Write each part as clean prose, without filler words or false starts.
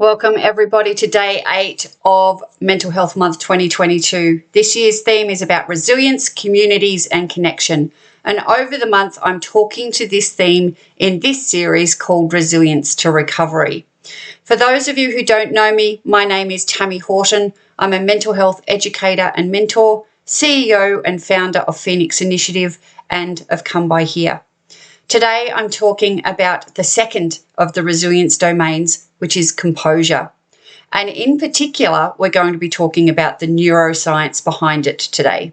Welcome everybody to day 8 of Mental Health Month 2022. This year's theme is about resilience, communities and connection. And over the month, I'm talking to this theme in this series called Resilience to Recovery. For those of you who don't know me, my name is Tammy Horton. I'm a mental health educator and mentor, CEO and founder of Phoenix Initiative and of Come By Here. Today, I'm talking about the second of the resilience domains, which is composure. And in particular, we're going to be talking about the neuroscience behind it today.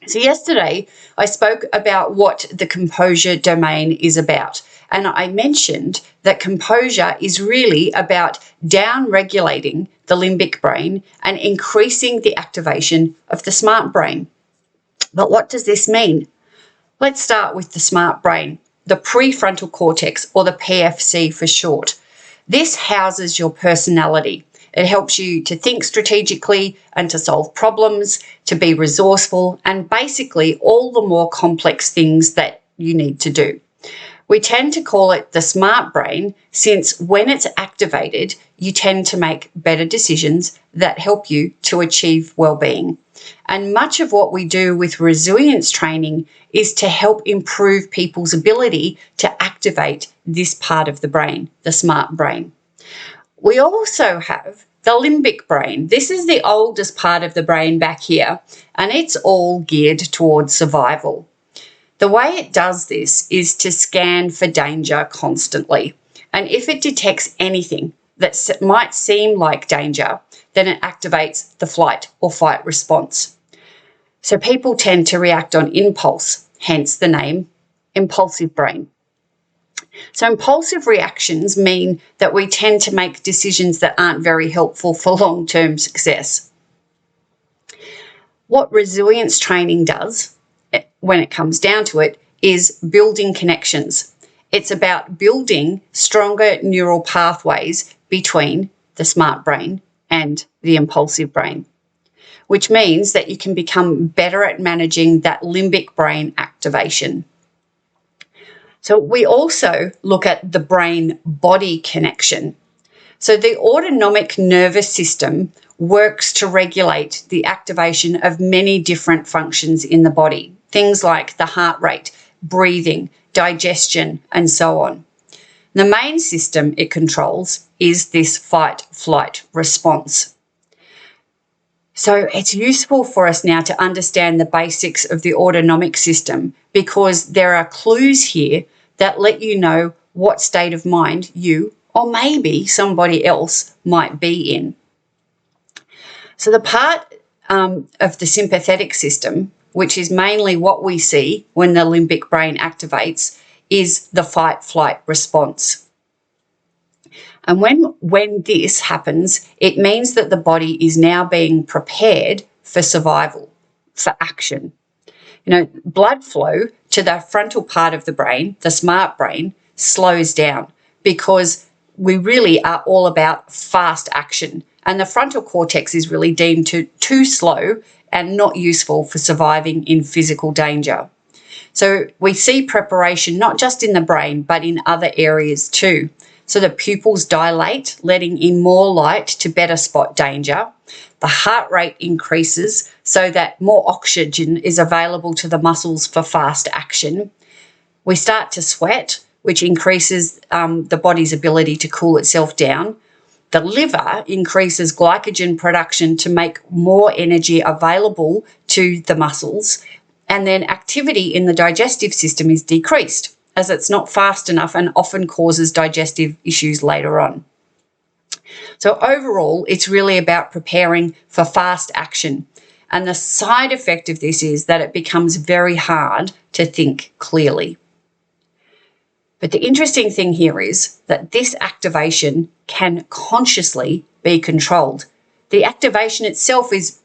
So yesterday, I spoke about what the composure domain is about. And I mentioned that composure is really about down-regulating the limbic brain and increasing the activation of the smart brain. But what does this mean? Let's start with the smart brain, the prefrontal cortex, or the PFC for short. This houses your personality. It helps you to think strategically and to solve problems, to be resourceful, and basically all the more complex things that you need to do. We tend to call it the smart brain since when it's activated, you tend to make better decisions that help you to achieve well-being. And much of what we do with resilience training is to help improve people's ability to activate this part of the brain, the smart brain. We also have the limbic brain. This is the oldest part of the brain back here, and it's all geared towards survival. The way it does this is to scan for danger constantly. And if it detects anything that might seem like danger, then it activates the flight or fight response. So people tend to react on impulse, hence the name impulsive brain. So impulsive reactions mean that we tend to make decisions that aren't very helpful for long-term success. What resilience training does, when it comes down to it, is building connections. It's about building stronger neural pathways between the smart brain and the impulsive brain, which means that you can become better at managing that limbic brain activation. So we also look at the brain-body connection. So the autonomic nervous system works to regulate the activation of many different functions in the body, things like the heart rate, breathing, digestion, and so on. The main system it controls is this fight-flight response. So it's useful for us now to understand the basics of the autonomic system because there are clues here that let you know what state of mind you or maybe somebody else might be in. So the part of the sympathetic system, which is mainly what we see when the limbic brain activates, is the fight-flight response. And when this happens, it means that the body is now being prepared for survival, for action. Blood flow to the frontal part of the brain, the smart brain, slows down because we really are all about fast action. And the frontal cortex is really deemed too slow and not useful for surviving in physical danger. So we see preparation not just in the brain, but in other areas too. So the pupils dilate, letting in more light to better spot danger. The heart rate increases so that more oxygen is available to the muscles for fast action. We start to sweat, which increases the body's ability to cool itself down. The liver increases glycogen production to make more energy available to the muscles. And then activity in the digestive system is decreased as it's not fast enough and often causes digestive issues later on. So overall, it's really about preparing for fast action. And the side effect of this is that it becomes very hard to think clearly. But the interesting thing here is that this activation can consciously be controlled. The activation itself is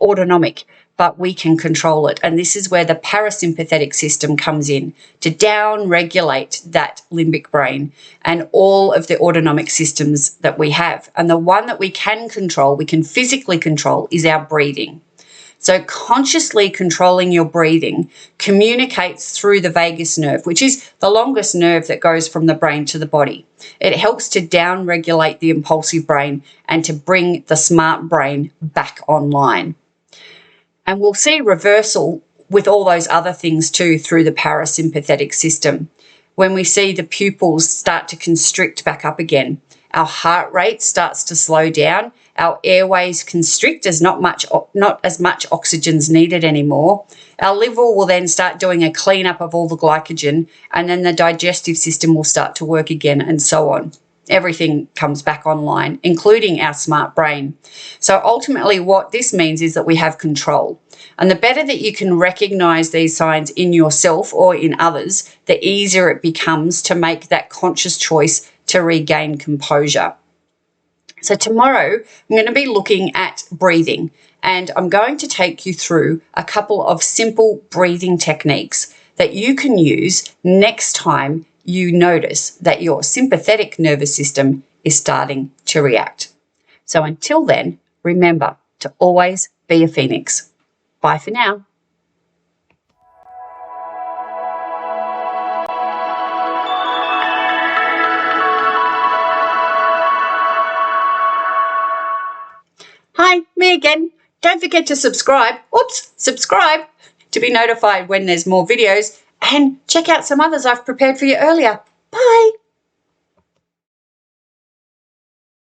autonomic, but we can control it. And this is where the parasympathetic system comes in to down-regulate that limbic brain and all of the autonomic systems that we have. And the one that we can control, we can physically control, is our breathing. So consciously controlling your breathing communicates through the vagus nerve, which is the longest nerve that goes from the brain to the body. It helps to down-regulate the impulsive brain and to bring the smart brain back online. And we'll see reversal with all those other things too through the parasympathetic system. When we see the pupils start to constrict back up again, our heart rate starts to slow down, our airways constrict as not as much oxygen's needed anymore. Our liver will then start doing a cleanup of all the glycogen, and then the digestive system will start to work again, and so on. Everything comes back online, including our smart brain. So ultimately what this means is that we have control. And the better that you can recognize these signs in yourself or in others, the easier it becomes to make that conscious choice to regain composure. So tomorrow I'm going to be looking at breathing, and I'm going to take you through a couple of simple breathing techniques that you can use next time you notice that your sympathetic nervous system is starting to react. So until then, remember to always be a phoenix. Bye for now. Hi, me again. Don't forget to subscribe to be notified when there's more videos, and check out some others I've prepared for you earlier. Bye.